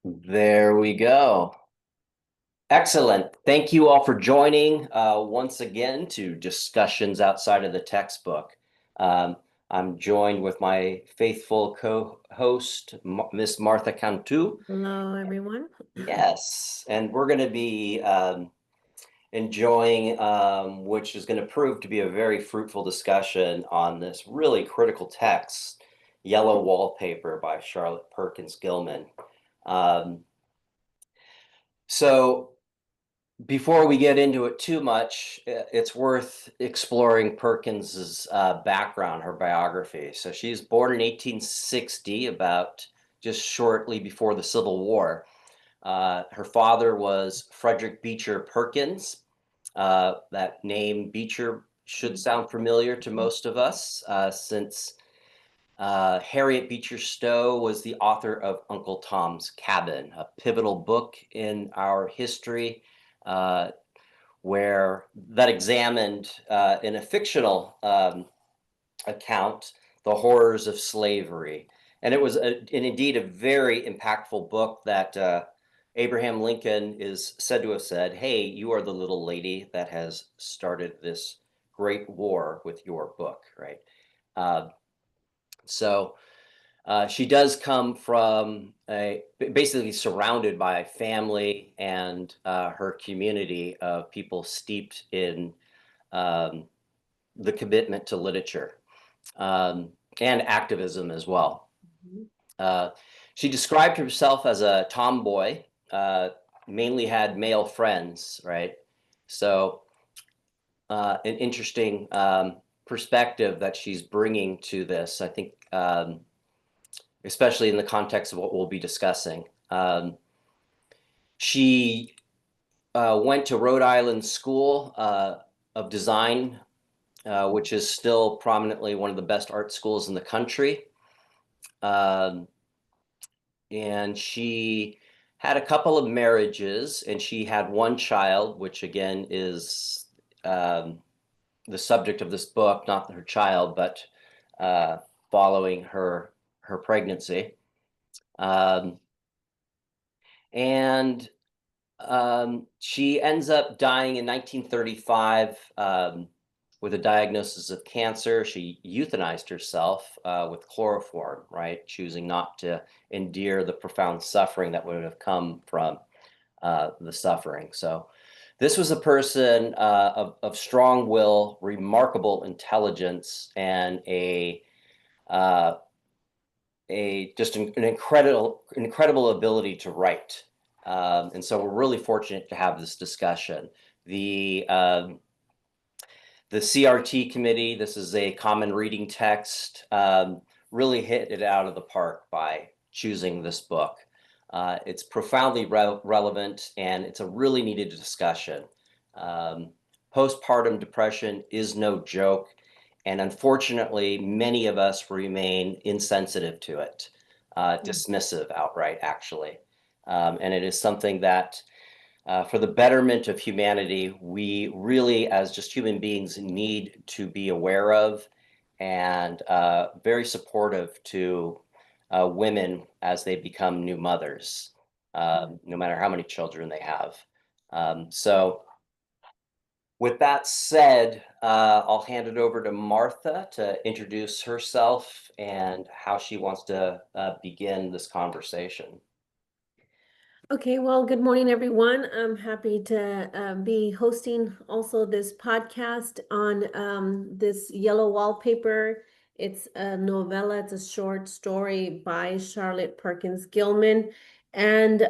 There we go. Excellent. Thank you all for joining once again to Discussions Outside of the Textbook. Um, I'm joined with my faithful co-host, Miss Martha Cantu. Hello, everyone. Yes, and we're going to be enjoying, which is going to prove to be a very fruitful discussion on this really critical text, Yellow Wallpaper by Charlotte Perkins Gilman. Um, so Before we get into it too much, it's worth exploring Perkins's background, her biography. So she's born in 1860, about just shortly before the Civil War. Her father was Frederick Beecher Perkins. That name Beecher should sound familiar to most of us, since Harriet Beecher Stowe was the author of Uncle Tom's Cabin, a pivotal book in our history. Uh, where that examined in a fictional account the horrors of slavery. And it was and indeed a very impactful book that Abraham Lincoln is said to have said, "Hey, you are the little lady that has started this great war with your book," right? Uh, so she does come from basically surrounded by family and her community of people steeped in um, the commitment to literature um, and activism as well. Mhm. Uh, she described herself as a tomboy, uh, mainly had male friends, right? So, an interesting perspective that she's bringing to this, I think, especially in the context of what we'll be discussing. She went to Rhode Island School of Design, which is still prominently one of the best art schools in the country. Um, and she had a couple of marriages, and she had one child, which again is um, the subject of this book, not her child, but uh, following her pregnancy. Um, and She ends up dying in 1935 with a diagnosis of cancer. She euthanized herself with chloroform, right? Choosing not to endure the profound suffering that would have come from the suffering. So, this was a person of strong will, remarkable intelligence, and uh, a just an incredible ability to write. And so we're really fortunate to have this discussion. The um, the CRT committee, this is a common reading text, really hit it out of the park by choosing this book. It's profoundly relevant, and it's a really needed discussion. Um, Postpartum depression is no joke, and unfortunately, many of us remain insensitive to it, dismissive outright, actually. And it is something that for the betterment of humanity, we really, as just human beings, need to be aware of and very supportive to women as they become new mothers, no matter how many children they have. So, with that said, I'll hand it over to Martha to introduce herself and how she wants to begin this conversation. Okay, well, good morning, everyone. I'm happy to be hosting also this podcast on this Yellow Wallpaper. It's a novella, it's a short story by Charlotte Perkins Gilman. And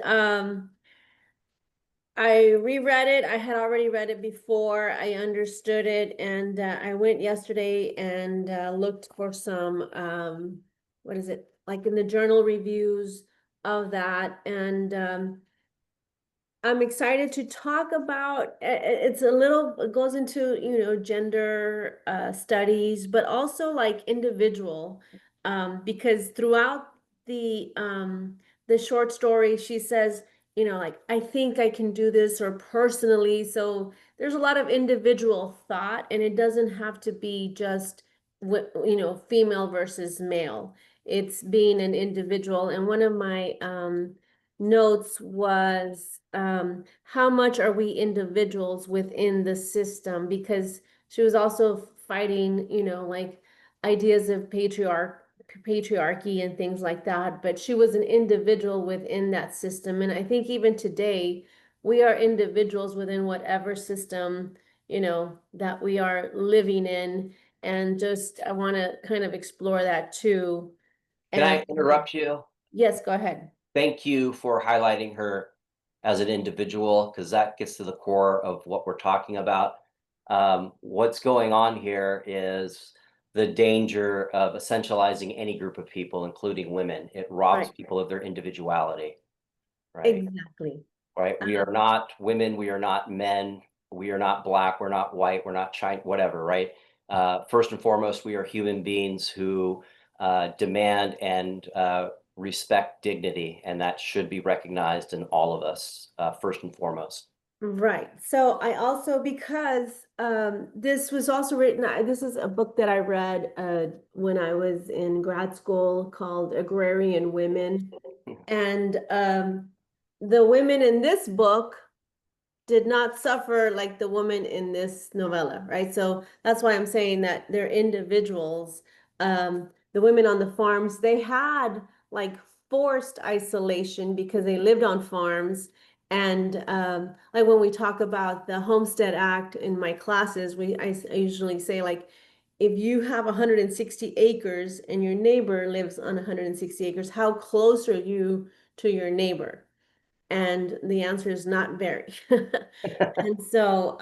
I reread it. I had already read it before. I understood it, and I went yesterday and looked for some what is it, like in the journal reviews of that, and I'm excited to talk about. It's a little, it goes into gender studies, but also like individual, because throughout the short story, she says, like, I think I can do this, or personally. So there's a lot of individual thought, and it doesn't have to be just female versus male. It's being an individual. And one of my notes was how much are we individuals within the system? Because she was also fighting, like ideas of patriarchy and things like that, but she was an individual within that system. And I think even today, we are individuals within whatever system, that we are living in. And just I want to kind of explore that too. Can And I interrupt you? yes, go ahead. Thank you for highlighting her as an individual, because that gets to the core of what we're talking about. What's going on here is the danger of essentializing any group of people, including women. It robs Right. people of their individuality, right? Exactly. Right? We are not women, we are not men, we are not black, we're not white, we're not Chinese, whatever, right? First and foremost, we are human beings who demand and respect dignity, and that should be recognized in all of us, first and foremost. Right. So I also, because this was also written, this is a book that I read when I was in grad school called Agrarian Women. And the women in this book did not suffer like the woman in this novella, right? So that's why I'm saying that they're individuals. The women on the farms, they had like forced isolation because they lived on farms. And like when we talk about the Homestead Act in my classes, I usually say like, if you have 160 acres and your neighbor lives on 160 acres, how close are you to your neighbor? And the answer is not very. And so,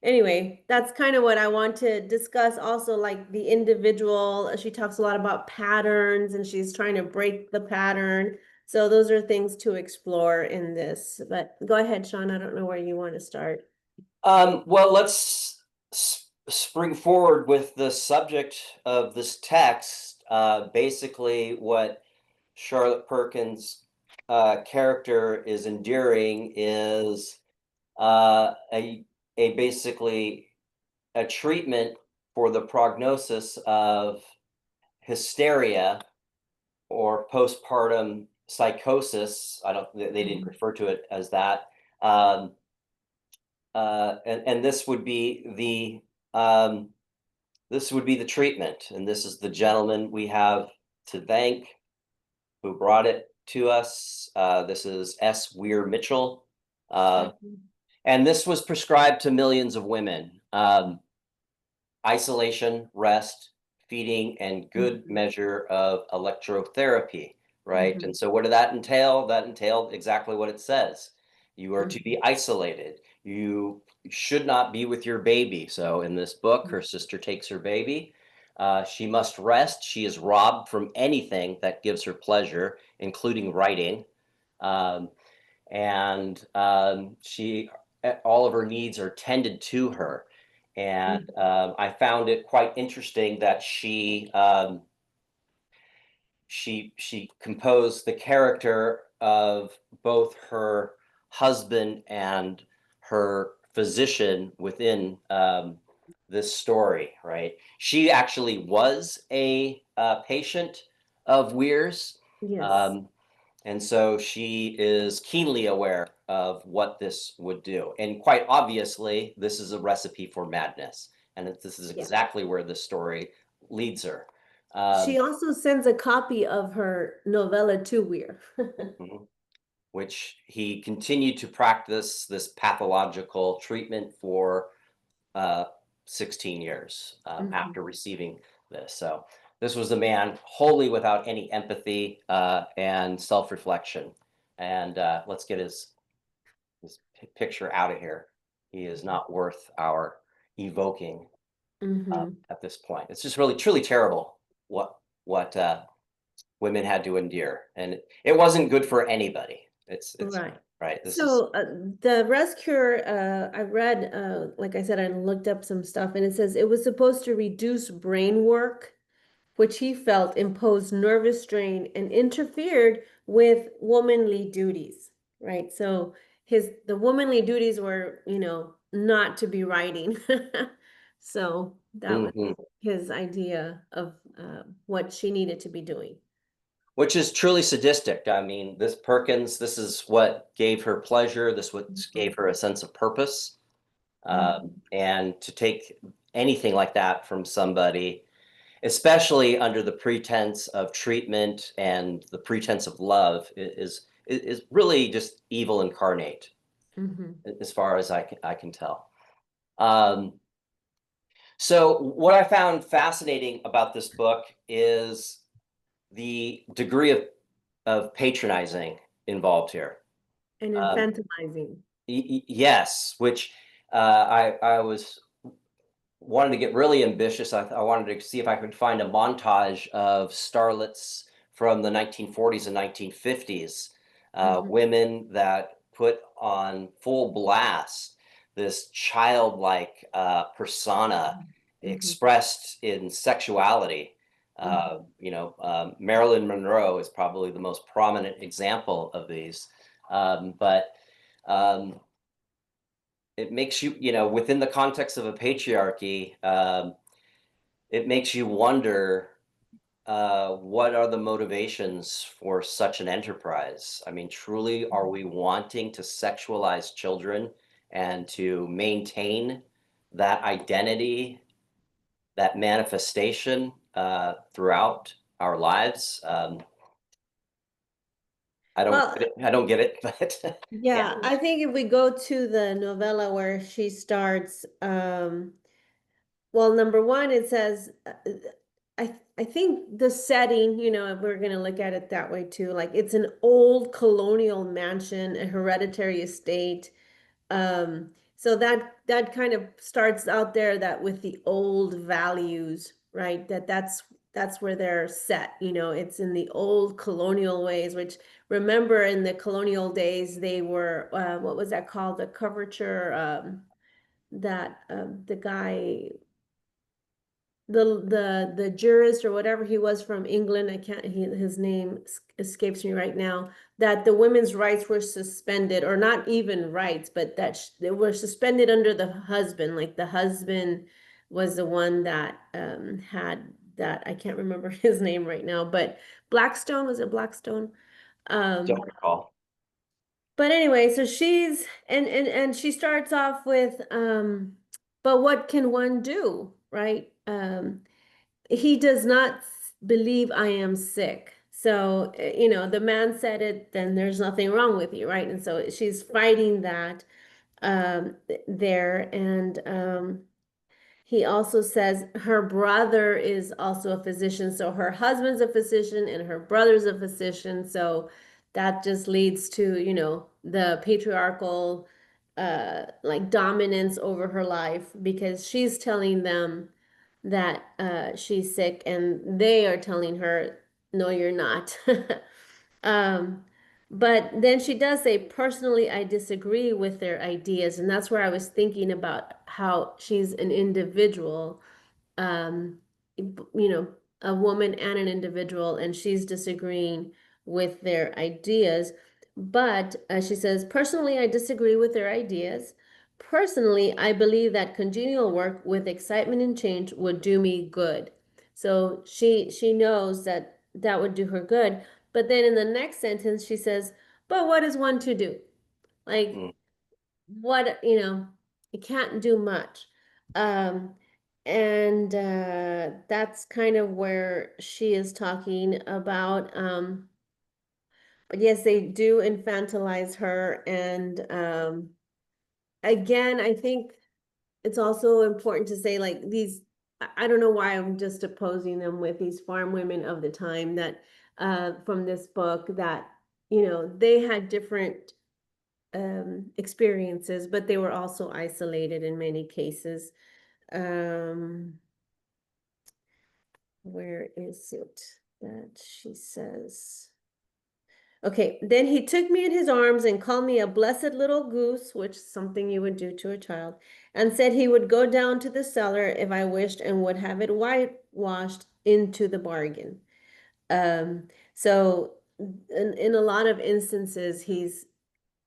anyway, that's kind of what I want to discuss. Also, like the individual, she talks a lot about patterns and she's trying to break the pattern. So those are things to explore in this. But go ahead, Sean. I don't know where you want to start. Well, let's spring forward with the subject of this text. Basically, what Charlotte Perkins' character is enduring is a basically a treatment for the prognosis of hysteria or postpartum psychosis. I don't, they didn't Mhm. refer to it as that. Um, and this would be the treatment, and this is the gentleman we have to thank who brought it to us. This is S. Weir Mitchell, uh, Mhm. and this was prescribed to millions of women. Isolation, rest, feeding, and good Mhm. measure of electrotherapy, right? Mhm. And so, what did that entail? That entailed exactly what it says. You are to Mhm. be isolated. You should not be with your baby. So, in this book, Mhm. her sister takes her baby. She must rest. She is robbed from anything that gives her pleasure, including writing. Um, and all of her needs are tended to her. And Mhm. I found it quite interesting that she composed the character of both her husband and her physician within this story. Right, she actually was a patient of Weir's. Yes. Um, and so she is keenly aware of what this would do. And quite obviously, this is a recipe for madness. And this is Yeah. exactly where the story leads her. She Um, also sends a copy of her novella to Weir. mhm, which he continued to practice this pathological treatment for uh, 16 years Mhm. after receiving this. So this was a man wholly without any empathy and self-reflection. And let's get his picture out of here. He is not worth our evoking Mhm. at this point. It's just really truly terrible what women had to endure, and it wasn't good for anybody. It's Right. right. This is So the rescue, I read, like I said, I looked up some stuff and it says it was supposed to reduce brain work, which he felt imposed nervous strain and interfered with womanly duties, right? So the womanly duties were, not to be writing. So that was mhm. his idea of what she needed to be doing. which is truly sadistic. I mean, this Perkins, this is what gave her pleasure. This what Mhm, gave her a sense of purpose. mhm, And to take anything like that from somebody, especially under the pretense of treatment and the pretense of love, is really just evil incarnate, mhm. as far as I can tell. Um, so, what I found fascinating about this book is the degree of patronizing involved here. And Um, infantilizing. yes, which I was wanted to get really ambitious. I wanted to see if I could find a montage of starlets from the 1940s and 1950s, Mhm, women that put on full blast this childlike persona mhm, expressed in sexuality. mhm. Marilyn Monroe is probably the most prominent example of these. But um, it makes you, within the context of a patriarchy, it makes you wonder, what are the motivations for such an enterprise? I mean, truly, are we wanting to sexualize children and to maintain that identity, that manifestation throughout our lives? I don't Well, get it. I don't get it, but yeah. yeah, I think if we go to the novella where she starts, well, number one, it says, I think the setting, if we're gonna look at it that way too, like it's an old colonial mansion, a hereditary estate. So that kind of starts out there that with the old values, right? That's where they're set, it's in the old colonial ways, which remember in the colonial days they were what was that called? The coverture, that the guy, the jurist or whatever he was from England, I can't his name escapes me right now, that the women's rights were suspended, or not even rights, but that they were suspended under the husband, like the husband was the one that had that, I can't remember his name right now, but Blackstone, was it Blackstone? Don't recall. But anyway, so she's and she starts off with but what can one do, right? He does not believe I am sick. So, the man said it, then there's nothing wrong with you, right? And so she's fighting that there. And he also says her brother is also a physician. So her husband's a physician and her brother's a physician. So that just leads to, the patriarchal like dominance over her life, because she's telling them that she's sick and they are telling her, no, you're not. Um, but then she does say, personally, I disagree with their ideas. And that's where I was thinking about how she's an individual, um, you know, a woman and an individual, and she's disagreeing with their ideas. But she says, personally, I disagree with their ideas. Personally, I believe that congenial work with excitement and change would do me good. So she knows that that would do her good. But then in the next sentence, she says, but what is one to do? Like, Mm. what, you can't do much. Um, and that's kind of where she is talking about. But yes, they do infantilize her. And again, I think it's also important to say, like, these, I don't know why I'm just opposing them with these farm women of the time that from this book, that, they had different experiences, but they were also isolated in many cases. Um, where is it that she says? Okay, then he took me in his arms and called me a blessed little goose, which is something you would do to a child, and said he would go down to the cellar if I wished and would have it whitewashed into the bargain. So in a lot of instances, he's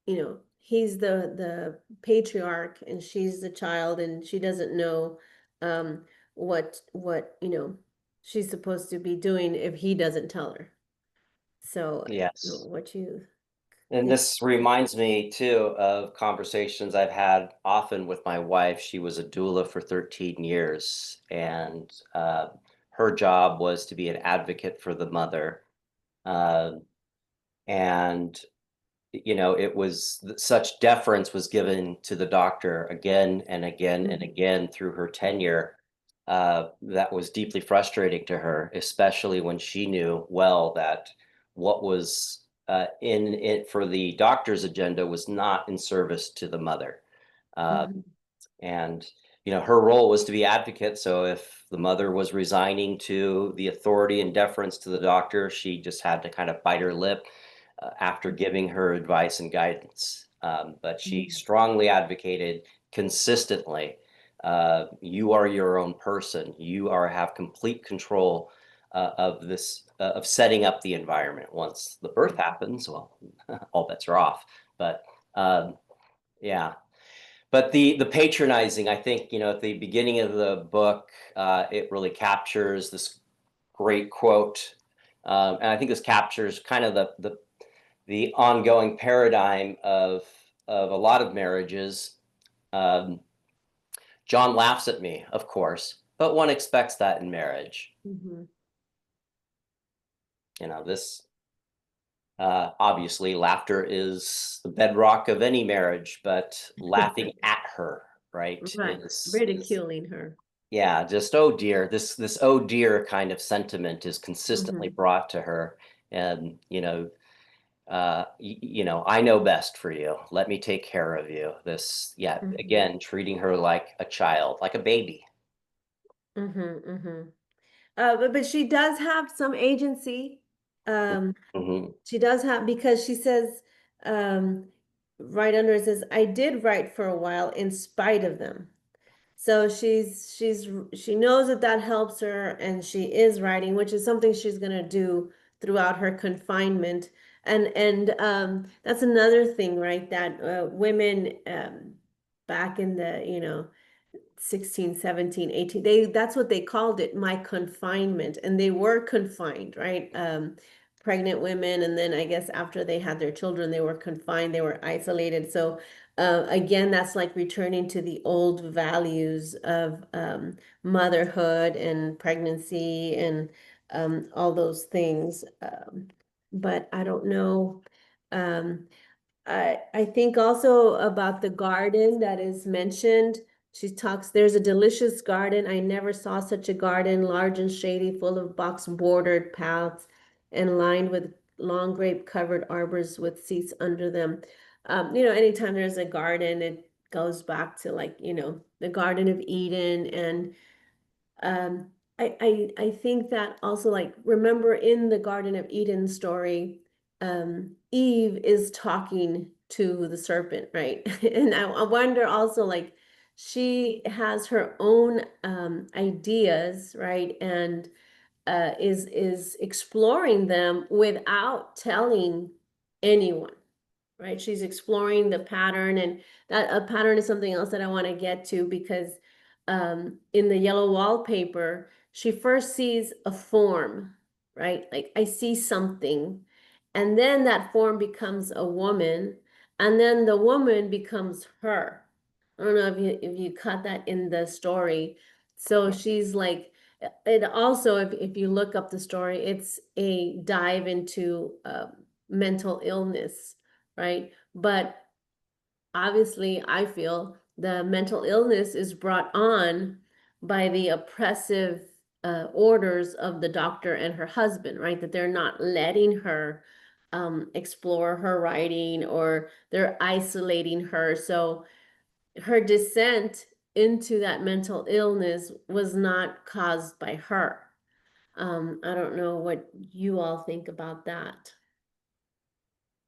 the patriarch and she's the child, and she doesn't know what she's supposed to be doing if he doesn't tell her. So I don't know Yes. what you And think. this reminds me too of conversations I've had often with my wife. She was a doula for 13 years, and her job was to be an advocate for the mother. Uh, and it was such deference was given to the doctor again and again and Mhm, again through her tenure, that was deeply frustrating to her, especially when she knew well that what was in it for the doctor's agenda was not in service to the mother. Uh, mhm, and her role was to be advocate, so if the mother was resigning to the authority and deference to the doctor, she just had to kind of bite her lip after giving her advice and guidance. But she mhm, strongly advocated consistently, you are your own person, have complete control of this, of setting up the environment. Once the birth mhm, happens, well, all bets are off. But um, yeah, but the patronizing, I think, at the beginning of the book, it really captures this great quote, and I think this captures kind of the ongoing paradigm of a lot of marriages. Um, John laughs at me, of course, but one expects that in marriage. mhm. This obviously laughter is the bedrock of any marriage, but laughing at her, right, Right, is ridiculing her. yeah, just, "Oh, dear." This "Oh, dear" kind of sentiment is consistently Mhm, brought to her, and, "I know best for you. Let me take care of you." This yeah, mhm, again, treating her like a child, like a baby. mhm, mhm. But she does have some agency. Um, Mhm. she does have because she says, um, right under it says, "I did write for a while in spite of them." So she knows that that helps her, and she is writing, which is something she's gonna do throughout her confinement. And that's another thing, right? That women back in the 16, 17, 18, that's what they called it, my confinement, and they were confined, right? Pregnant women, and then I guess after they had their children, they were confined, they were isolated. So again, that's like returning to the old values of motherhood and pregnancy and all those things. But I don't know. um, I think also about the garden that is mentioned. She talks, there's a delicious garden. I never saw such a garden, large and shady, full of box bordered paths and lined with long grape covered arbors with seats under them. Anytime there's a garden, it goes back to like, the Garden of Eden. And um, I think that also, like, remember in the Garden of Eden story, Eve is talking to the serpent, right? And I wonder also, like, she has her own ideas, right? And is exploring them without telling anyone, right? She's exploring the pattern, and that a pattern is something else that I want to get to because in the Yellow Wallpaper, she first sees a form, right? Like, I see something, and then that form becomes a woman, and then the woman becomes her. I don't know if you caught that in the story. So she's like, it also, if you look up the story, it's a dive into mental illness, right? But obviously, I feel the mental illness is brought on by the oppressive orders of the doctor and her husband, right? That they're not letting her explore her writing, or they're isolating her. So her descent into that mental illness was not caused by her. I don't know what you all think about that.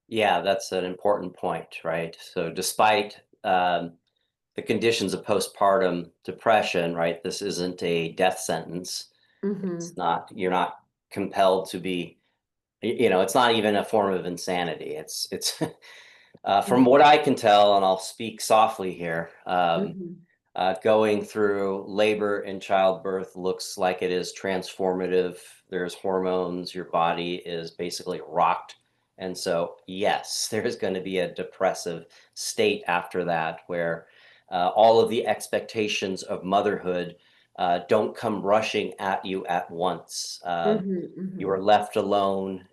Yeah, that's an important point, right? So despite, the conditions of postpartum depression, right, this isn't a death sentence. It's Mm-hmm. not you're not compelled to be it's not even a form of insanity. It's from what I can tell, and I'll speak softly here, Mm-hmm. Going through labor and childbirth looks like it is transformative. There's hormones, your body is basically rocked. And so, yes, there's going to be a depressive state after that where all of the expectations of motherhood don't come rushing at you at once. Mhm, You are mhm, left alone,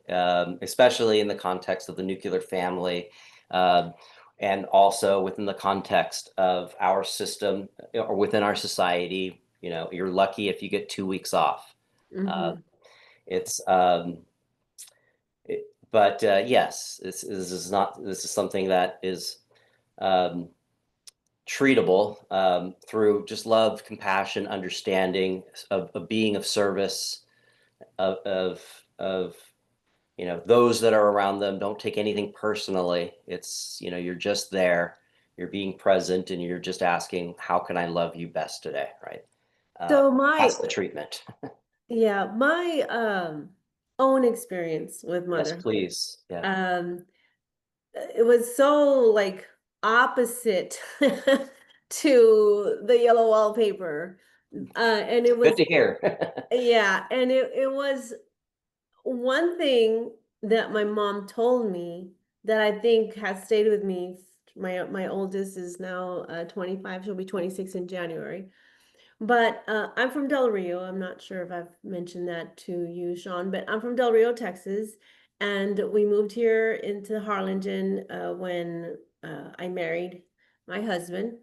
especially in the context of the nuclear family. Um, and also within the context of our system or within our society, you're lucky if you get 2 weeks off. Uh, mhm. it's but yes, this is not this is something that is um, treatable through just love, compassion, understanding, of being of service, of those that are around them. Don't take anything personally. It's you're just there, you're being present, and you're just asking, how can I love you best today, right? So That's the treatment. yeah, my own experience with Yes, motherhood, please. Yeah. um, it was so like opposite to the yellow wallpaper. And it Good was, to hear. yeah, and it was one thing that my mom told me that I think has stayed with me. My oldest is now 25, she'll be 26 in January. But I'm from Del Rio. I'm not sure if I've mentioned that to you, Sean, but I'm from Del Rio, Texas. And we moved here into Harlingen when I married my husband.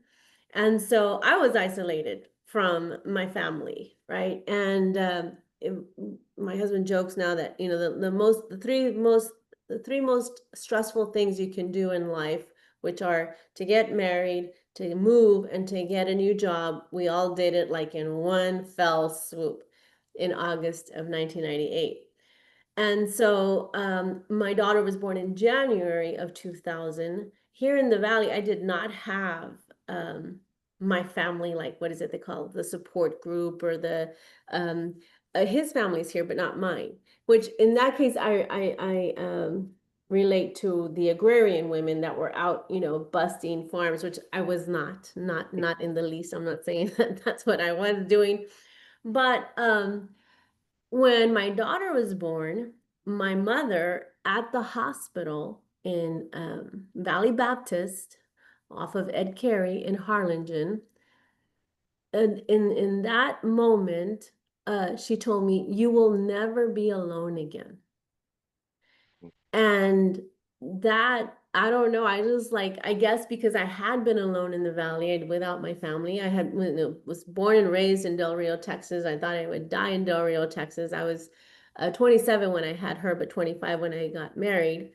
And so I was isolated from my family, right? And my husband jokes now that, the three most stressful things you can do in life, which are to get married, to move, and to get a new job. We all did it like in one fell swoop in August of 1998. And so my daughter was born in January of 2000. Here in the Valley, I did not have um, my family, like what is it they call it? The support group or um, his family's here, but not mine. Which in that case, I relate to the agrarian women that were out, busting farms, which I was not in the least. I'm not saying that that's what I was doing, but when my daughter was born, my mother at the hospital in Valley Baptist off of Ed Carey in Harlingen, and in that moment, she told me, "You will never be alone again." And that, I don't know, I just like, I guess because I had been alone in the valley without my family. I had, was born and raised in Del Rio, Texas. I thought I would die in Del Rio, Texas. I was 27 when I had her, but 25 when I got married.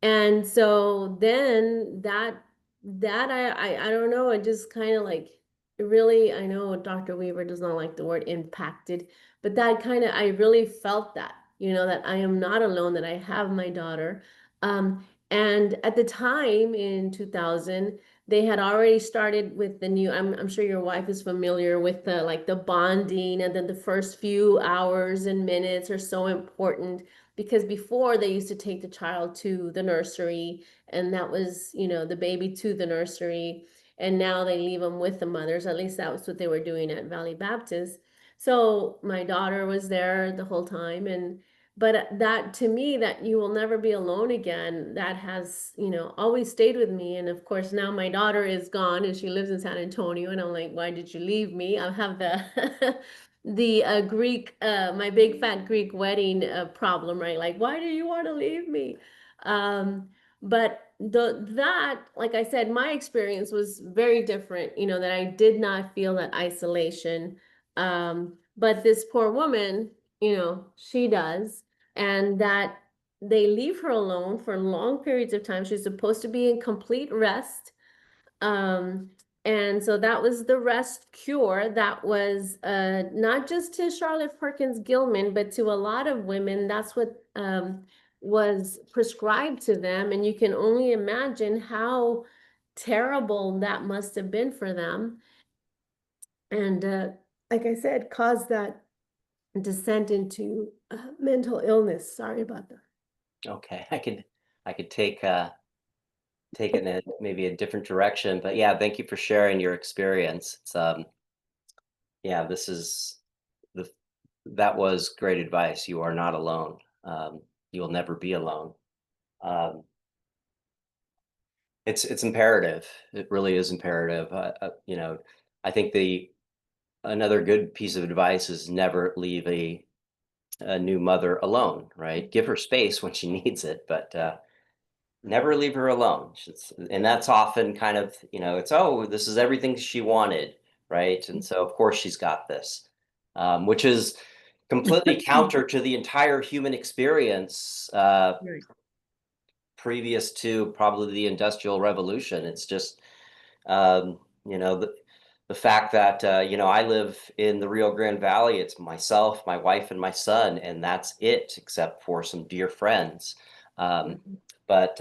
And so then that I don't know, it just kind of like really, I know Dr. Weaver does not like the word impacted, but that kind of, I really felt that, that I am not alone, that I have my daughter. Um, and at the time in 2000, they had already started with the new, I'm sure your wife is familiar with the like the bonding, and then the first few hours and minutes are so important because before they used to take the child to the nursery, and that was, the baby to the nursery, and now they leave them with the mothers. At least that was what they were doing at Valley Baptist. So my daughter was there the whole time, and but that, to me, that you will never be alone again, that has, always stayed with me. And of course now my daughter is gone and she lives in San Antonio, and I'm like, why did you leave me? I have the the Greek, my big fat Greek wedding problem, right? Like, why do you want to leave me? But that, like I said, my experience was very different, that I did not feel that isolation. But this poor woman, she does, and that they leave her alone for long periods of time. She's supposed to be in complete rest. Um, and so that was the rest cure that was not just to Charlotte Perkins Gilman, but to a lot of women. That's what was prescribed to them. And you can only imagine how terrible that must have been for them. And like I said, caused that descent into mental illness. Sorry about that. Okay. I could take taken it maybe a different direction. But yeah, thank you for sharing your experience. It's yeah, this is the that was great advice. You are not alone. You'll never be alone. Um, it's imperative. It really is imperative. I think the another good piece of advice is never leave a new mother alone. Right, give her space when she needs it, but never leave her alone. And that's often kind of, it's, oh, this is everything she wanted, right? And so, of course, she's got this, which is completely counter to the entire human experience Right. previous to probably the Industrial Revolution. It's just, um, you know, the, the fact that, I live in the Rio Grande Valley. It's myself, my wife, and my son, and that's it, except for some dear friends. Um, Mhm. but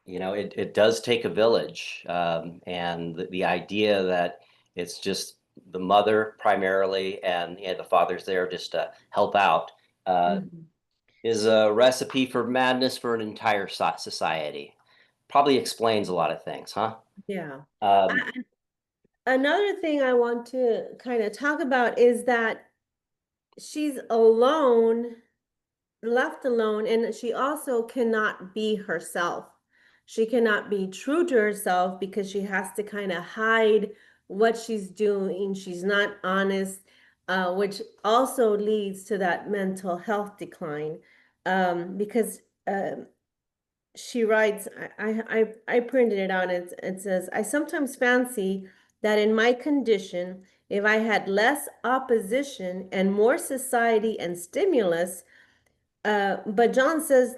it does take a village, and the idea that it's just the mother primarily, and the father's there just to help out, uh, Mhm. is a recipe for madness for an entire society. Probably explains a lot of things, huh? Yeah. Um, I- Another thing I want to kind of talk about is that she's alone, left alone, and she also cannot be herself. She cannot be true to herself because she has to kind of hide what she's doing. She's not honest, which also leads to that mental health decline. Because she writes, I printed it out. It says, I sometimes fancy that in my condition, if I had less opposition and more society and stimulus, but John says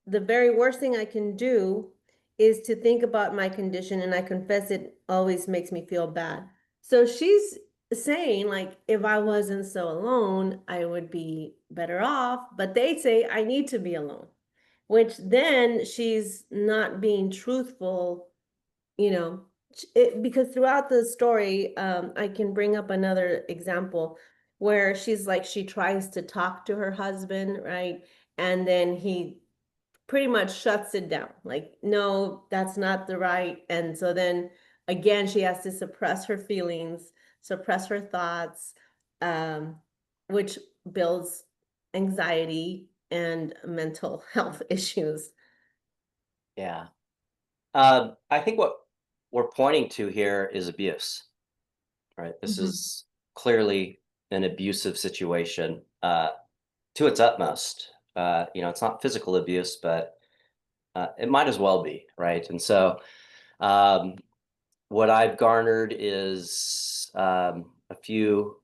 the very worst thing I can do is to think about my condition, and I confess it always makes me feel bad. So she's saying, like, if I wasn't so alone, I would be better off. But they say I need to be alone, which then she's not being truthful, you know, because throughout the story, I can bring up another example where she's like, she tries to talk to her husband, right? And then he pretty much shuts it down. Like, no, that's not the right. And so then again, she has to suppress her feelings, suppress her thoughts, um, which builds anxiety and mental health issues. yeah. I think what we're pointing to here is abuse, right? This Mhm. is clearly an abusive situation, to its utmost. It's not physical abuse, but it might as well be, right? And so, um, what I've garnered is a few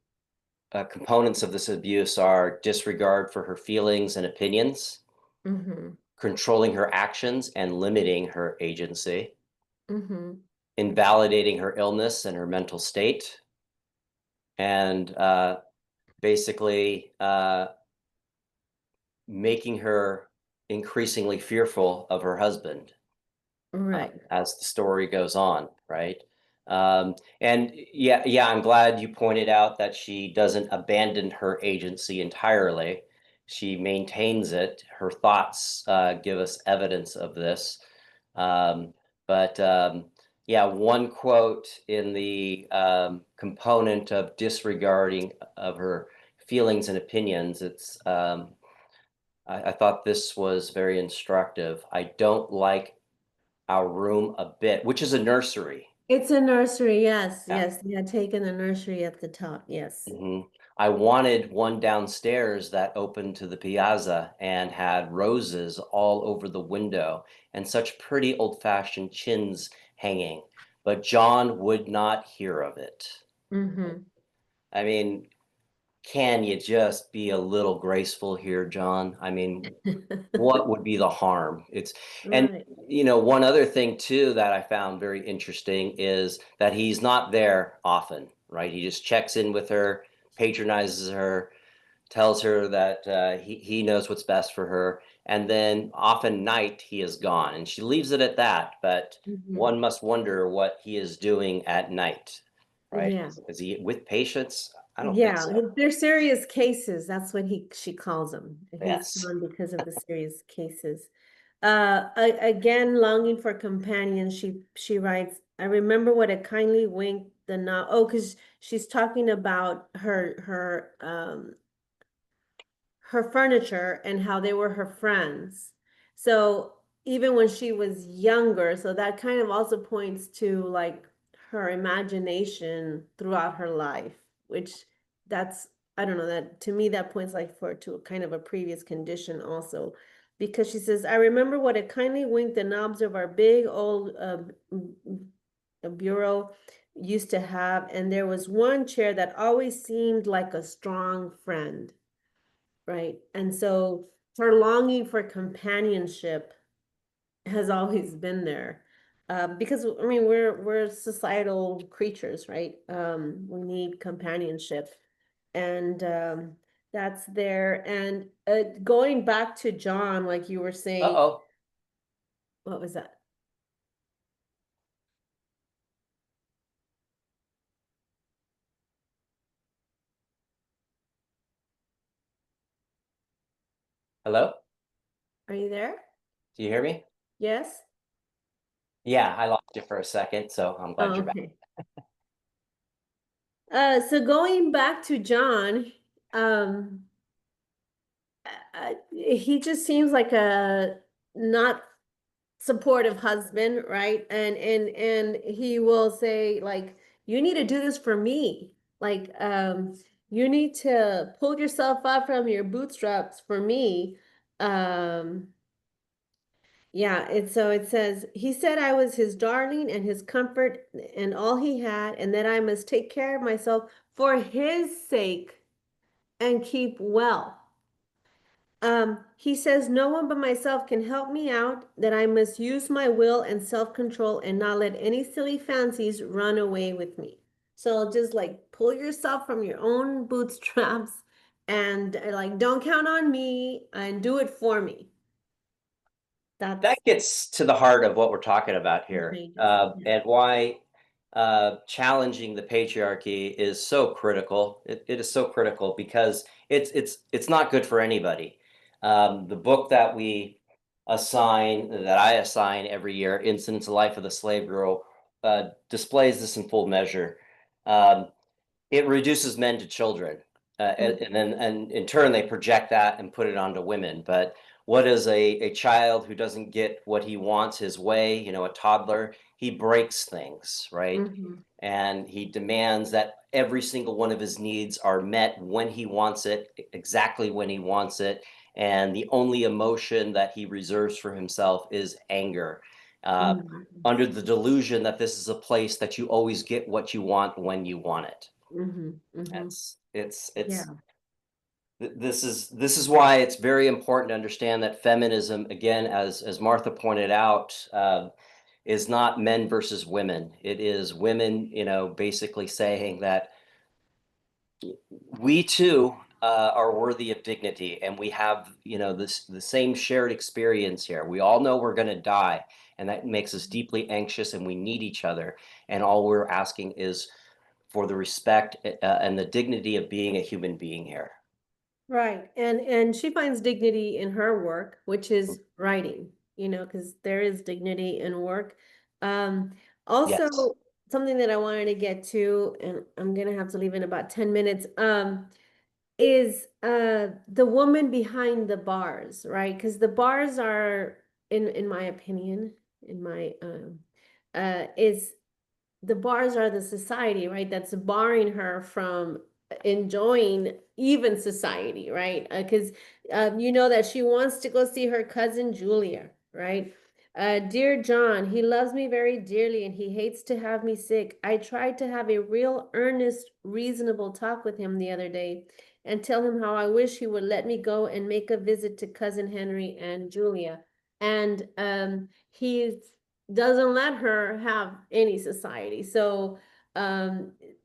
components of this abuse are disregard for her feelings and opinions, Mhm. controlling her actions and limiting her agency, Mhm. invalidating her illness and her mental state, and basically making her increasingly fearful of her husband, Right. as the story goes on, right? And yeah, yeah, I'm glad you pointed out that she doesn't abandon her agency entirely. She maintains it. Her thoughts give us evidence of this. Um, but yeah, one quote in the component of disregarding of her feelings and opinions. I thought this was very instructive. I don't like our room a bit, which is a nursery. It's a nursery, yes, Yeah. yes. They had taken the nursery at the top, yes. I wanted one downstairs that opened to the piazza and had roses all over the window and such pretty old-fashioned chins hanging, but John would not hear of it. Mm-hmm. I mean, can you just be a little graceful here, John? I mean, what would be the harm? And Right. one other thing too that I found very interesting is that he's not there often, right? He just checks in with her, patronizes her, tells her that he knows what's best for her, and then often night he is gone, and she leaves it at that. But Mhm. one must wonder what he is doing at night, right? Yeah. Is he with patients? I don't think Yeah, so. they're serious cases. That's what she calls them. He's Yes. gone because of the serious cases. Again, longing for companion, she writes, I remember what a kindly wink the knob. Oh, because she's talking about her furniture and how they were her friends. So even when she was younger, so that kind of also points to like her imagination throughout her life, which that's, I don't know, that to me that points like for to kind of a previous condition also. Because she says, I remember what a kindly wink the knobs of our big old bureau used to have, and there was one chair that always seemed like a strong friend. Right. And so her longing for companionship has always been there. Because I mean we're societal creatures, right? We need companionship, and that's there. And going back to John, like you were saying, Uh-oh. what was that? Hello? Are you there? Do you hear me? Yes? Yeah, I lost you for a second, so I'm glad Oh, you're back. okay. So going back to John, um, he just seems like a not supportive husband, right? And he will say like, you need to do this for me. Like, you need to pull yourself up from your bootstraps for me. Um, yeah, so it says, he said I was his darling and his comfort and all he had, and that I must take care of myself for his sake and keep well. He says, no one but myself can help me out, that I must use my will and self-control and not let any silly fancies run away with me. So just like pull yourself from your own bootstraps and like don't count on me and do it for me. That That's gets to the heart of what we're talking about here, contagious. Yeah. and why challenging the patriarchy is so critical. It is so critical because it's not good for anybody. The book that I assign every year, "Incidents of the Life of the Slave Girl," displays this in full measure. Um, it reduces men to children, and then and in turn they project that and put it onto women. But what is a child who doesn't get what he wants his way, a toddler? He breaks things, right? Mm-hmm. And he demands that every single one of his needs are met when he wants it, exactly when he wants it. And the only emotion that he reserves for himself is anger, uh, Mm-hmm. under the delusion that this is a place that you always get what you want when you want it. Mm-hmm. Mm-hmm. It's Yeah. this is why it's very important to understand that feminism, again, as Martha pointed out, is not men versus women. It is women, basically saying that we too are worthy of dignity, and we have, the same shared experience here. We all know we're going to die, and that makes us deeply anxious, and we need each other. And all we're asking is for the respect and the dignity of being a human being here. Right. And she finds dignity in her work, which is writing, because there is dignity in work. Um, Yes. Also something that I wanted to get to, and I'm gonna have to leave in about 10 minutes, is the woman behind the bars, right? Because the bars are, in my opinion, in my is the bars are the society, right? That's barring her from enjoying even society, right? Because you know that she wants to go see her cousin Julia, right? Dear John, he loves me very dearly and he hates to have me sick. I tried to have a real, earnest, reasonable talk with him the other day and tell him how I wish he would let me go and make a visit to cousin Henry and Julia. And he doesn't let her have any society. So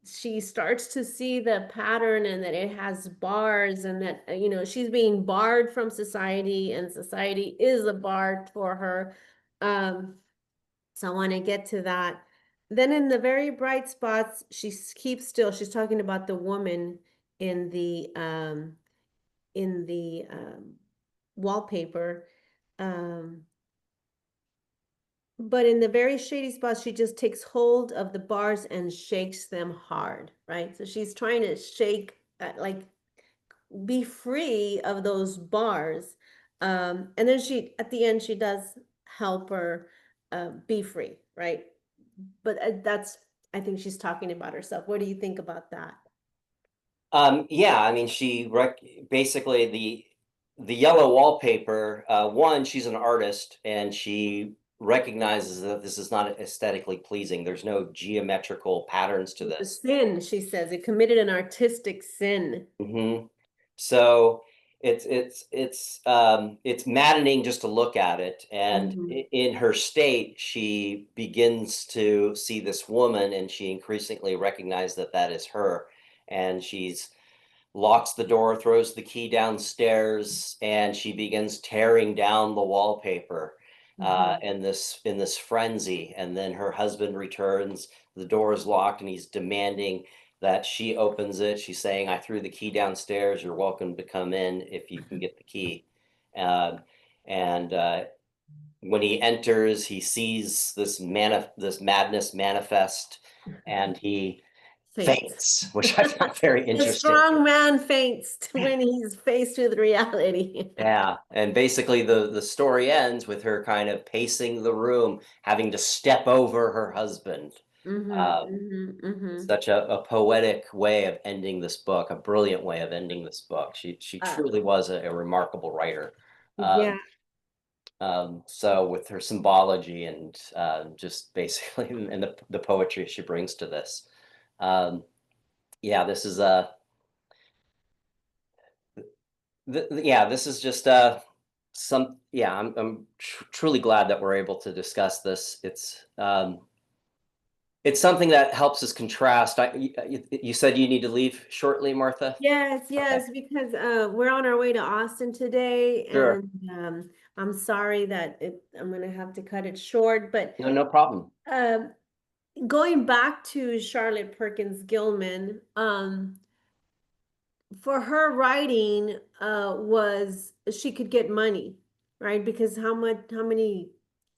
she starts to see the pattern and that it has bars and that, she's being barred from society and society is a bar for her. So I want to get to that. Then in the very bright spots, she keeps still. She's talking about the woman in the wallpaper. Um, but in the very shady spots, she just takes hold of the bars and shakes them hard, right? So she's trying to shake, like, be free of those bars. And then at the end, she does help her be free, right? But I think she's talking about herself. What do you think about that? Yeah, I mean, basically the yellow wallpaper. One, she's an artist, and she recognizes that this is not aesthetically pleasing. There's no geometrical patterns to The this. sin, she says, it committed an artistic sin. Hmm. So it's maddening just to look at it. And Mhm. in her state, she begins to see this woman, and she increasingly recognizes that that is her, and she's locks the door, throws the key downstairs, and she begins tearing down the wallpaper Mhm. in this frenzy. And then her husband returns. The door is locked, and he's demanding that she opens it. She's saying, "I threw the key downstairs. You're welcome to come in if you can get the key." Um, and when he enters, he sees this madness manifest, and he Faints. faints, which I found very The interesting. strong man faints when he's faced with reality. Yeah, and basically the story ends with her kind of pacing the room, having to step over her husband. Mhm, Um, mhm, mhm. Such a poetic way of ending this book, a brilliant way of ending this book. She Uh, truly was a remarkable writer. yeah. So with her symbology and just basically and the poetry she brings to this, um, yeah, this is a yeah, this is just yeah, I'm truly glad that we're able to discuss this. It's something that helps us contrast. You said you need to leave shortly, Martha? Yes, Okay. yes, because we're on our way to Austin today, Sure. and I'm sorry that I'm gonna have to cut it short. But No, no problem. um, going back to Charlotte Perkins Gilman, for her writing was she could get money, right? Because how many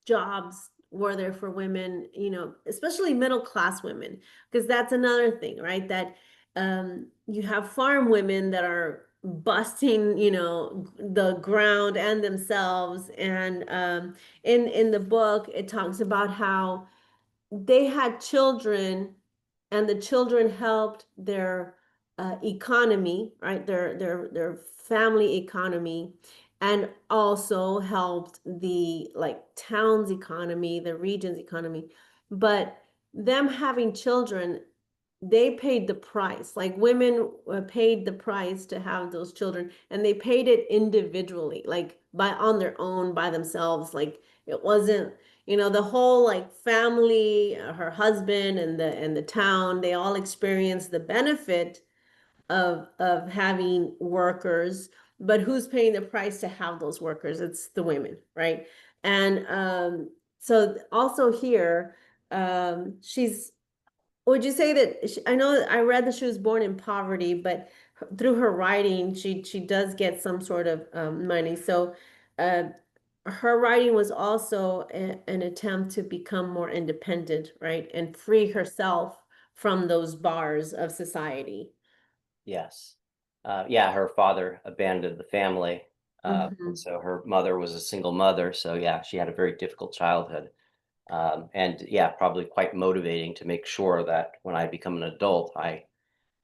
jobs were there for women, especially middle class women? Because that's another thing, right? That you have farm women that are busting, the ground and themselves. And in the book, it talks about how they had children, and the children helped their economy, right? Their family economy, and also helped the like town's economy, the region's economy. But them having children, they paid the price. Like women paid the price to have those children, and they paid it individually, like by on their own, by themselves. Like it wasn't, the whole like family, her husband and the town, they all experienced the benefit of having workers. But who's paying the price to have those workers? It's the women, right? And so also here, she's would you say that I know I read that she was born in poverty, but through her writing, she does get some sort of money. So, uh, her writing was also an attempt to become more independent, right, and free herself from those bars of society. Yes. Yeah, her father abandoned the family. And Hmm. so her mother was a single mother. So yeah, she had a very difficult childhood. And yeah, probably quite motivating to make sure that when I become an adult, I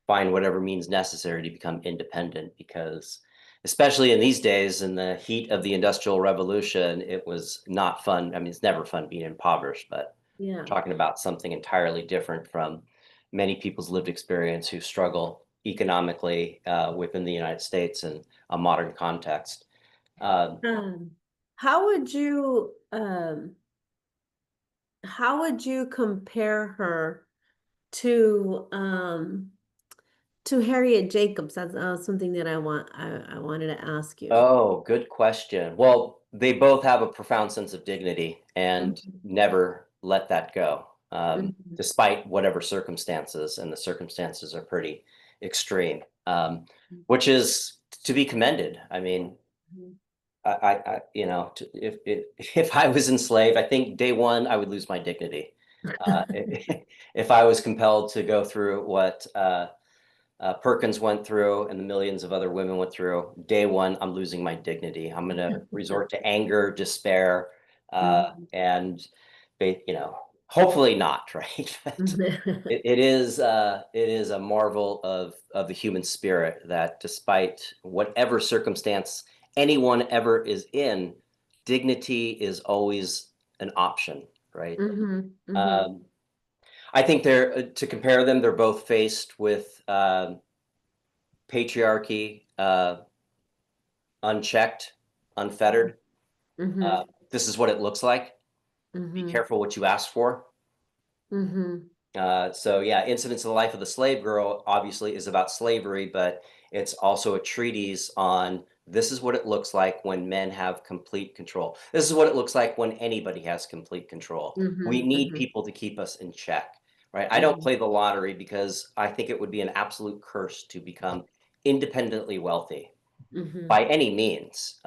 find whatever means necessary to become independent, because especially in these days, in the heat of the industrial revolution, it was not fun. I mean, it's never fun being impoverished, but Yeah. we're talking about something entirely different from many people's lived experience who struggle economically within the United States in a modern context. Um, Um, how would you compare her to Harriet Jacobs? That's something that I wanted to ask you. Oh, good question. Well, they both have a profound sense of dignity and Mhm, never let that go, mhm, despite whatever circumstances, and the circumstances are pretty extreme, which is to be commended. I mean, mhm. you know, if I was enslaved, I think day one I would lose my dignity. If I was compelled to go through what Perkins went through and the millions of other women went through, day one, I'm losing my dignity. I'm going to resort to anger, despair, Mhm. and, you know, hopefully not, right? But it is a marvel of the human spirit that despite whatever circumstance anyone ever is in, dignity is always an option, right? Mhm, mhm, Um, I think they're to compare them, they're both faced with patriarchy, unchecked, unfettered. mhm, This is what it looks like. Be mhm, careful what you ask for. mhm, So yeah, Incidents of the Life of the Slave Girl obviously is about slavery, but it's also a treatise on this is what it looks like when men have complete control. This is what it looks like when anybody has complete control. We mhm, need mhm, people to keep us in check, right? I don't mhm, play the lottery because I think it would be an absolute curse to become independently wealthy mhm, by any means.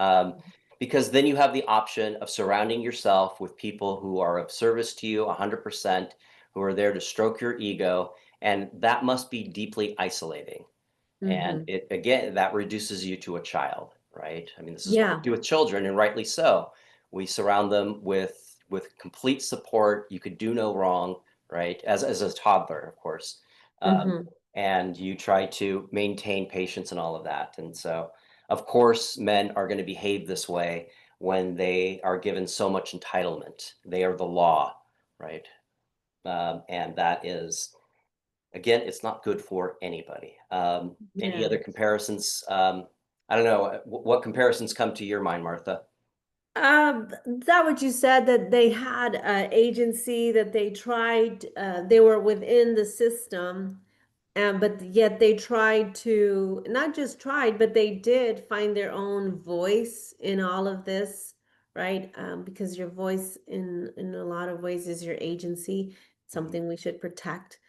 Because then you have the option of surrounding yourself with people who are of service to you 100%, who are there to stroke your ego. And that must be deeply isolating. And mhm. it, again, that reduces you to a child, right? I mean, this is what we Yeah. do with children, and rightly so. We surround them with complete support. You could do no wrong, right? As a toddler, of course. Um, Mhm, and you try to maintain patience and all of that. And so, of course, men are going to behave this way when they are given so much entitlement. They are the law, right? And that is, again, it's not good for anybody. Any yeah. other comparisons? I don't know. What comparisons come to your mind, Martha? That what you said that they had agency that they tried, they were within the system, and but yet they tried to not just tried, but they did find their own voice in all of this, right? Because your voice in a lot of ways is your agency, Mhm, something we should protect.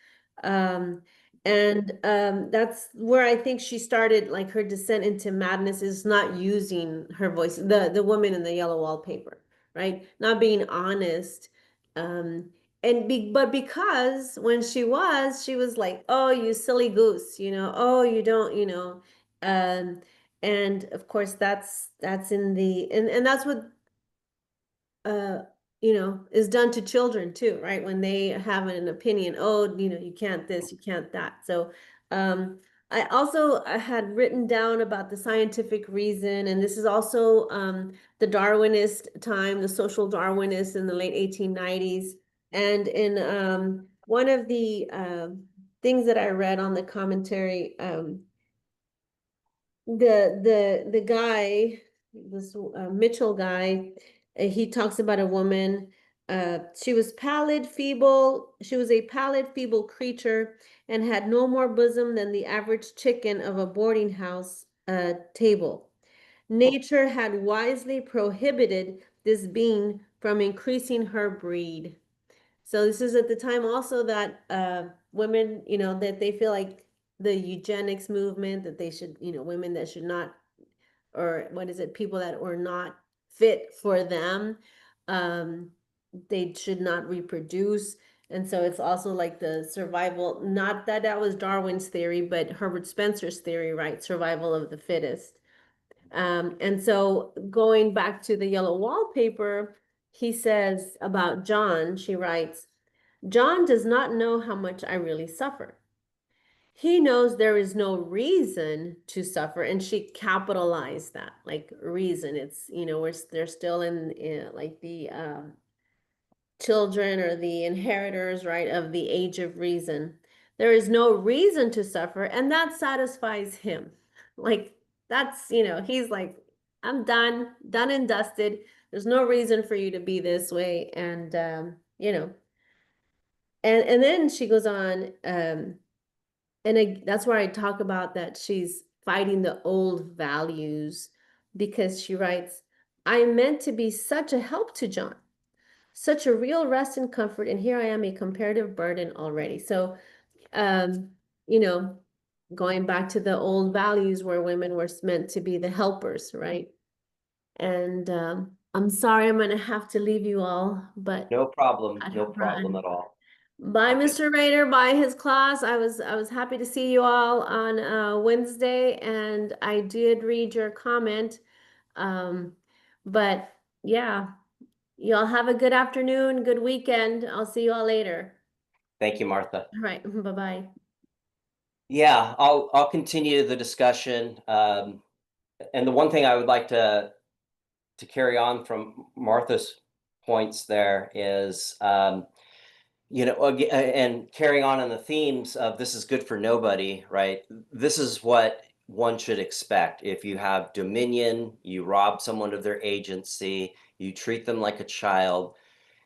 Um, and that's where I think she started, like her descent into madness is not using her voice, the woman in the yellow wallpaper, right? Not being honest. Um, but because when she was like, oh, you silly goose, oh, you don't, um, and of course that's in the and that's what uh is done to children too, right? When they have an opinion, oh, you can't this, you can't that. So I had written down about the scientific reason, and this is also the Darwinist time, the social Darwinists in the late 1890s. And in one of the things that I read on the commentary, the guy, this Mitchell guy, he talks about a woman. She was pallid, feeble. She was a pallid, feeble creature, and had no more bosom than the average chicken of a boarding house table. Nature had wisely prohibited this being from increasing her breed. So this is at the time also that women, that they feel like the eugenics movement, that they should, women that should not, or what is it, people that were not fit for them, um, they should not reproduce. And so it's also like the survival, not that that was Darwin's theory, but Herbert Spencer's theory, right? Survival of the fittest. And so going back to the yellow wallpaper, he says about John, she writes, John does not know how much I really suffer. He knows there is no reason to suffer, and she capitalized that, like reason. It's, they're still in like the children or the inheritors, right, of the age of reason. There is no reason to suffer, and that satisfies him. Like that's, he's like, I'm done and dusted. There's no reason for you to be this way. And and then she goes on, that's where I talk about that she's fighting the old values, because she writes, I meant to be such a help to John, such a real rest and comfort, and here I am a comparative burden already. So, um, you know, going back to the old values where women were meant to be the helpers, right? And I'm sorry I'm gonna have to leave you all, but No problem. I'd No problem run. at all. Bye, Okay. Mr. Rader. Bye, his class. I was happy to see you all on Wednesday, and I did read your comment. Um, but yeah, y'all have a good afternoon, good weekend. I'll see you all later. Thank you, Martha. All right, bye-bye. Yeah, I'll continue the discussion. And the one thing I would like to carry on from Martha's points there is, and carrying on the themes of this is good for nobody, right? This is what one should expect. If you have dominion, you rob someone of their agency, you treat them like a child,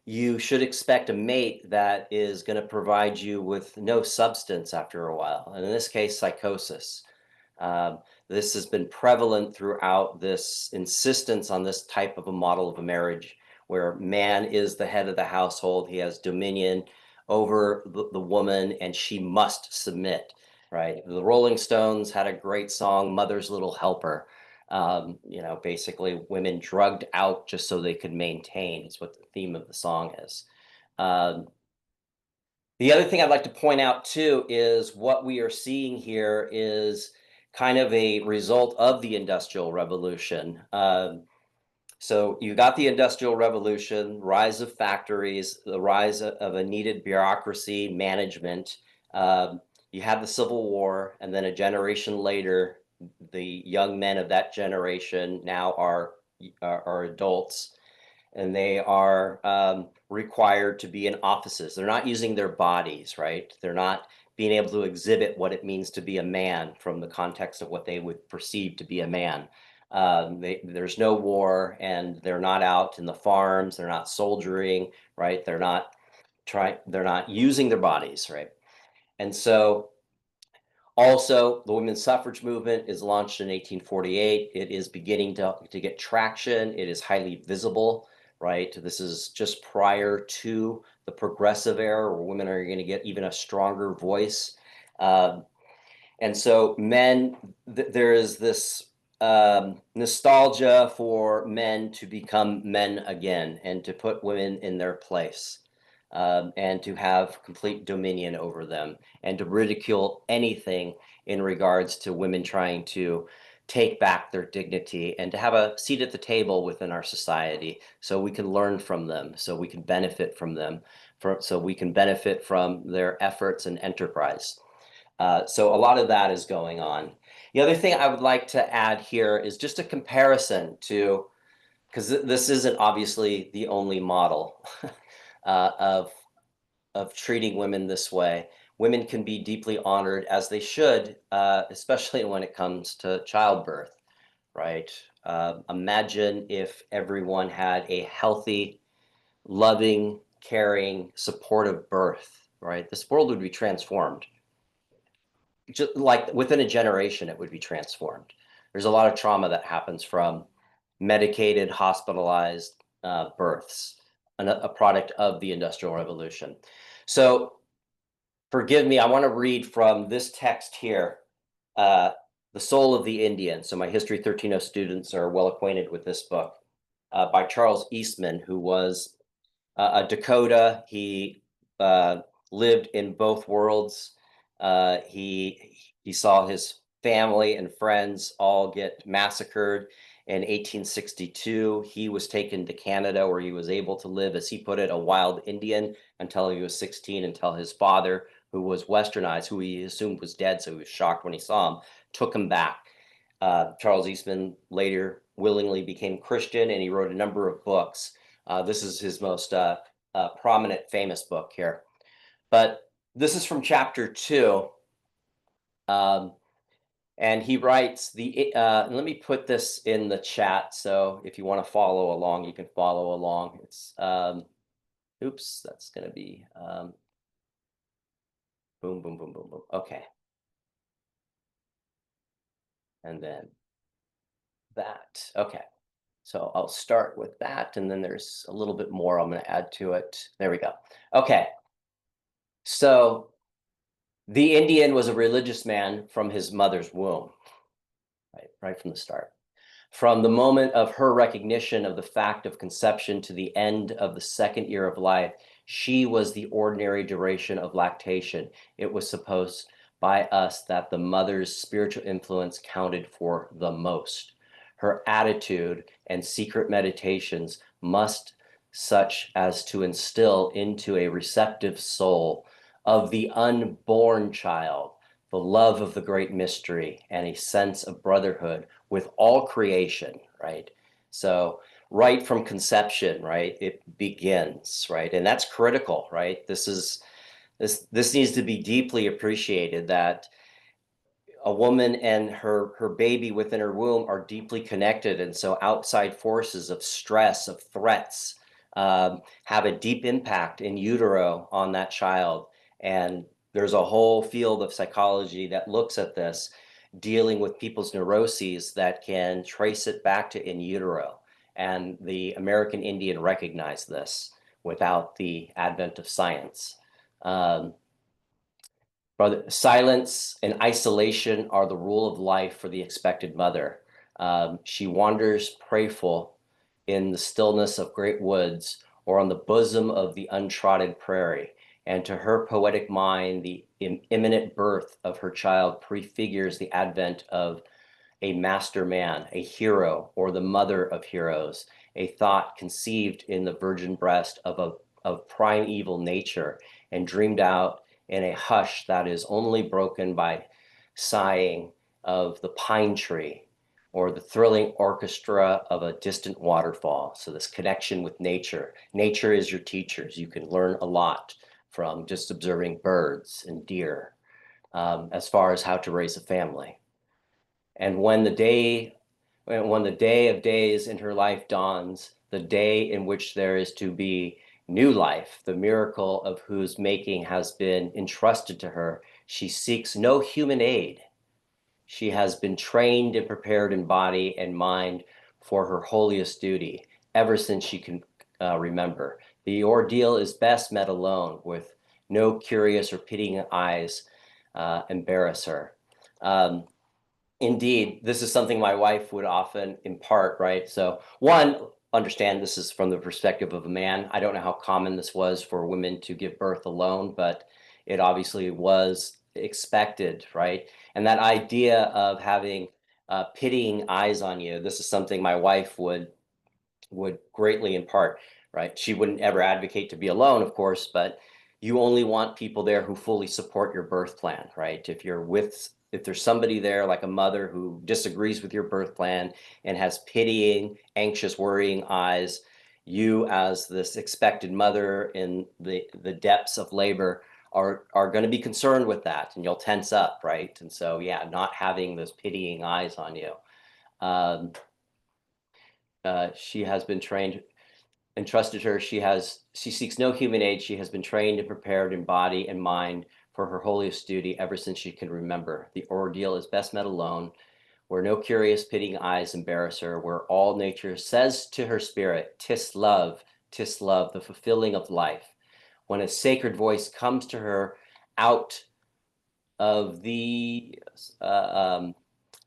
you should expect a mate that is going to provide you with no substance after a while. And in this case, psychosis. Um, this has been prevalent throughout this insistence on this type of a model of a marriage where man is the head of the household. He has dominion over the woman and she must submit, right? The Rolling Stones had a great song, Mother's Little Helper. Basically women drugged out just so they could maintain is what the theme of the song is. Um, the other thing I'd like to point out too is what we are seeing here is kind of a result of the Industrial Revolution. So you got the Industrial Revolution, rise of factories, the rise of a needed bureaucracy, management. You had the Civil War, and then a generation later, the young men of that generation now are adults and they are required to be in offices. They're not using their bodies, right? They're not being able to exhibit what it means to be a man from the context of what they would perceive to be a man. There's no war, and they're not out in the farms. They're not soldiering, right? They're not trying. They're not using their bodies, right? And so also, the women's suffrage movement is launched in 1848. It is beginning to get traction. It is highly visible, right? This is just prior to the progressive era where women are going to get even a stronger voice. Um, and so there is this nostalgia for men to become men again and to put women in their place, and to have complete dominion over them and to ridicule anything in regards to women trying to take back their dignity and to have a seat at the table within our society so we can learn from them, so we can benefit from them, so we can benefit from their efforts and enterprise. So a lot of that is going on. The other thing I would like to add here is just a comparison to, because this isn't obviously the only model of treating women this way. Women can be deeply honored as they should, especially when it comes to childbirth, right? Imagine if everyone had a healthy, loving, caring, supportive birth, right? This world would be transformed. Just like within a generation, it would be transformed. There's a lot of trauma that happens from medicated, hospitalized births, a product of the Industrial Revolution. So forgive me, I want to read from this text here, uh, The Soul of the Indian. So my History 13.0 students are well acquainted with this book, by Charles Eastman, who was a Dakota. He lived in both worlds. He saw his family and friends all get massacred in 1862. He was taken to Canada, where he was able to live, as he put it, a wild Indian until he was 16, until his father, who was westernized, who he assumed was dead, so he was shocked when he saw him, took him back. Charles Eastman later willingly became Christian, and he wrote a number of books. This is his most prominent, famous book here. But this is from chapter 2. Um, and he writes let me put this in the chat. So if you want to follow along, you can follow along. It's, oops, that's going to be, boom, boom, boom, boom, boom. Okay. And then that, okay. So I'll start with that. And then there's a little bit more I'm going to add to it. There we go. Okay. So the Indian was a religious man from his mother's womb, right from the start. From the moment of her recognition of the fact of conception to the end of the second year of life, she was the ordinary duration of lactation. It was supposed by us that the mother's spiritual influence counted for the most. Her attitude and secret meditations must such as to instill into a receptive soul of the unborn child the love of the great mystery and a sense of brotherhood with all creation, right? So right from conception, right, it begins, right? And that's critical, right? This needs to be deeply appreciated, that a woman and her baby within her womb are deeply connected, and so outside forces of stress, of threats, have a deep impact in utero on that child. And there's a whole field of psychology that looks at this, dealing with people's neuroses that can trace it back to in utero. And the American Indian recognized this without the advent of science. Um, Brother, silence and isolation are the rule of life for the expected mother. She wanders prayerful in the stillness of great woods or on the bosom of the untrodden prairie. And to her poetic mind, the imminent birth of her child prefigures the advent of a master man, a hero, or the mother of heroes, a thought conceived in the virgin breast of primeval nature and dreamed out in a hush that is only broken by sighing of the pine tree or the thrilling orchestra of a distant waterfall. So this connection with nature. Nature is your teachers. You can learn a lot from just observing birds and deer, as far as how to raise a family. And when the day of days in her life dawns, the day in which there is to be new life, the miracle of whose making has been entrusted to her, she seeks no human aid. She has been trained and prepared in body and mind for her holiest duty ever since she can remember. The ordeal is best met alone, with no curious or pitying eyes embarrass her. Indeed, this is something my wife would often impart, right? So, one, understand this is from the perspective of a man. I don't know how common this was for women to give birth alone, but it obviously was expected, right? And that idea of having pitying eyes on you, this is something my wife would greatly impart, right? She wouldn't ever advocate to be alone, of course, but you only want people there who fully support your birth plan, right? If there's somebody there like a mother who disagrees with your birth plan and has pitying, anxious, worrying eyes, you as this expected mother in the depths of labor are going to be concerned with that, and you'll tense up, right? And so, yeah, not having those pitying eyes on you. Um, she has been trained entrusted her. She seeks no human aid. She has been trained and prepared in body and mind for her holiest duty ever since she can remember. The ordeal is best met alone, where no curious, pitying eyes embarrass her, where all nature says to her spirit, tis love, the fulfilling of life. When a sacred voice comes to her out of the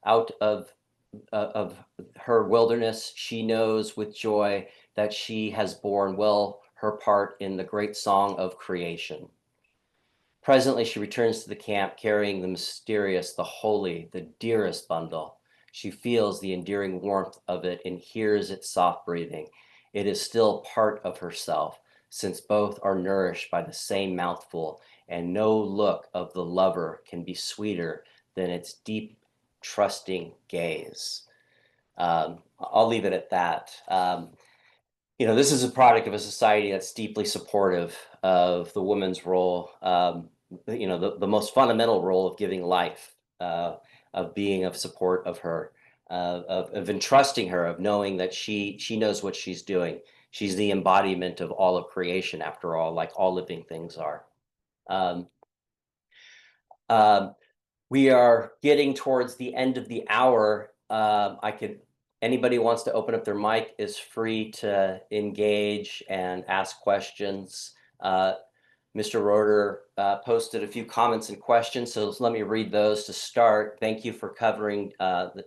out of her wilderness, she knows with joy that she has borne well her part in the great song of creation. Presently, she returns to the camp carrying the mysterious, the holy, the dearest bundle. She feels the endearing warmth of it and hears its soft breathing. It is still part of herself, since both are nourished by the same mouthful, and no look of the lover can be sweeter than its deep, trusting gaze. I'll leave it at that. This is a product of a society that's deeply supportive of the woman's role, the most fundamental role of giving life, of being of support of her, of entrusting her, of knowing that she knows what she's doing. She's the embodiment of all of creation, after all, like all living things are. Um, um, we are getting towards the end of the hour. Anybody who wants to open up their mic is free to engage and ask questions. Mr. Roeder posted a few comments and questions, so let me read those to start. Thank you for covering the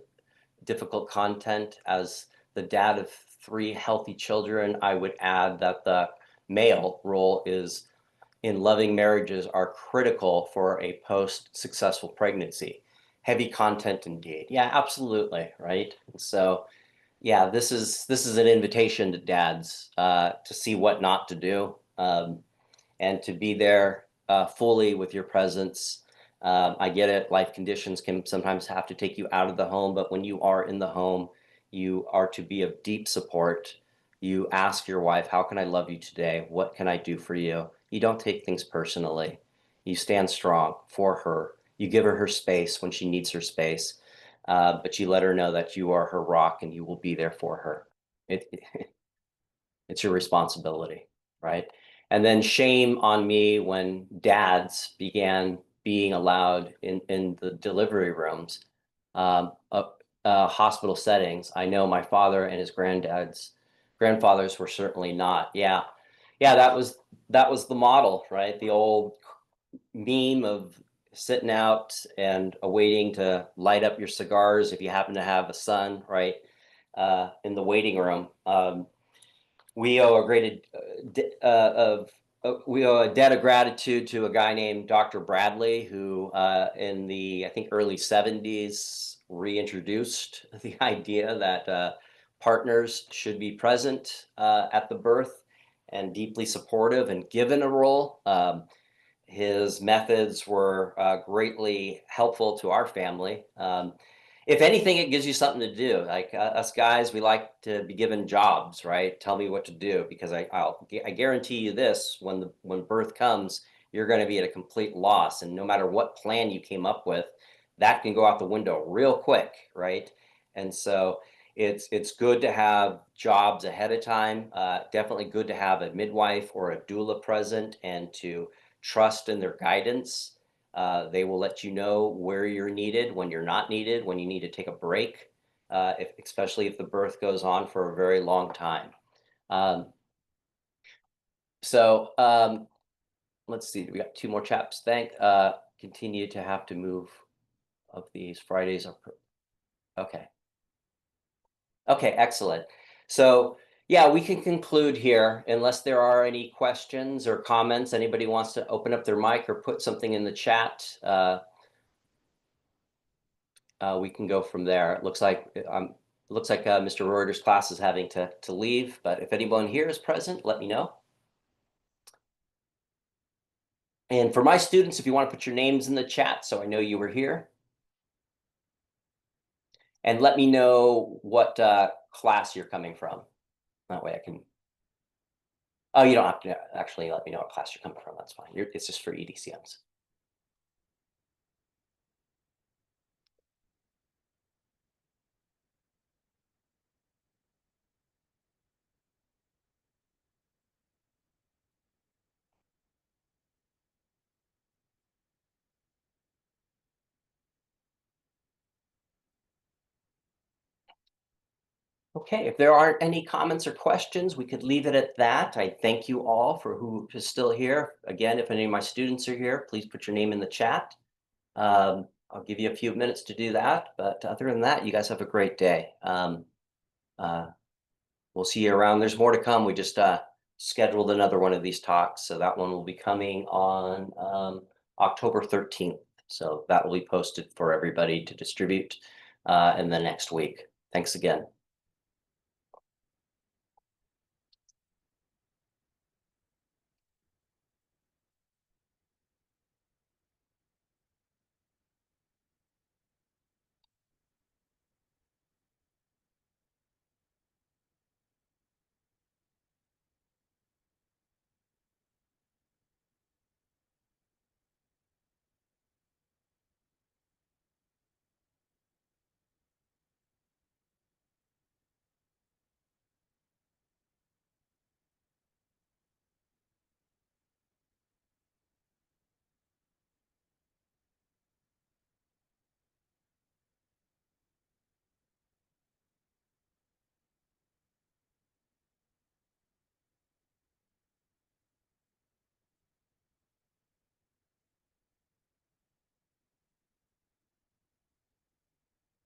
difficult content. As the dad of 3 healthy children, I would add that the male role is in loving marriages are critical for a post-successful pregnancy. Heavy content indeed. Yeah, absolutely, right? And so, yeah, this is an invitation to dads to see what not to do, and to be there fully with your presence. I get it. Life conditions can sometimes have to take you out of the home, but when you are in the home, you are to be of deep support. You ask your wife, "How can I love you today? What can I do for you?" You don't take things personally. You stand strong for her. You give her her space when she needs her space, but you let her know that you are her rock and you will be there for her. It, it's your responsibility, right? And then shame on me when dads began being allowed in the delivery rooms, hospital settings. I know my father and his grandfathers were certainly not. Yeah, yeah, that was the model, right? The old meme of sitting out and awaiting to light up your cigars if you happen to have a son, right? In the waiting room. We owe a great we owe a debt of gratitude to a guy named Dr. Bradley, who in the I think early 70s reintroduced the idea that partners should be present at the birth and deeply supportive and given a role. His methods were greatly helpful to our family. If anything, it gives you something to do. Like us guys, we like to be given jobs, right? Tell me what to do because I guarantee you this: when birth comes, you're going to be at a complete loss, and no matter what plan you came up with, that can go out the window real quick, right? And so it's good to have jobs ahead of time. Definitely good to have a midwife or a doula present and to trust in their guidance. They will let you know where you're needed, when you're not needed, when you need to take a break, especially if the birth goes on for a very long time. Um, so let's see, we got 2 more chaps. Continue to have to move of these Fridays. Okay. Okay, excellent. So, yeah, we can conclude here unless there are any questions or comments. Anybody wants to open up their mic or put something in the chat. We can go from there. It looks like Mr. Reuter's class is having to leave, but if anyone here is present, let me know. And for my students, if you want to put your names in the chat so I know you were here. And let me know what class you're coming from. That way I can. Oh, you don't have to actually let me know what class you're coming from. That's fine. It's just for EDCMs. Okay, if there aren't any comments or questions, we could leave it at that. I thank you all for who is still here. Again, if any of my students are here, please put your name in the chat. I'll give you a few minutes to do that, but other than that, you guys have a great day. Uh, we'll see you around. There's more to come. We just scheduled another one of these talks, so that one will be coming on October 13th. So that will be posted for everybody to distribute in the next week. Thanks again.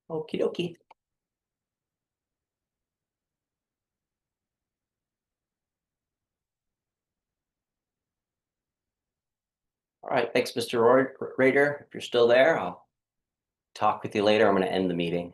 Okie dokie. right, thanks, Mr. Rader. If you're still there, I'll talk with you later. I'm going to end the meeting.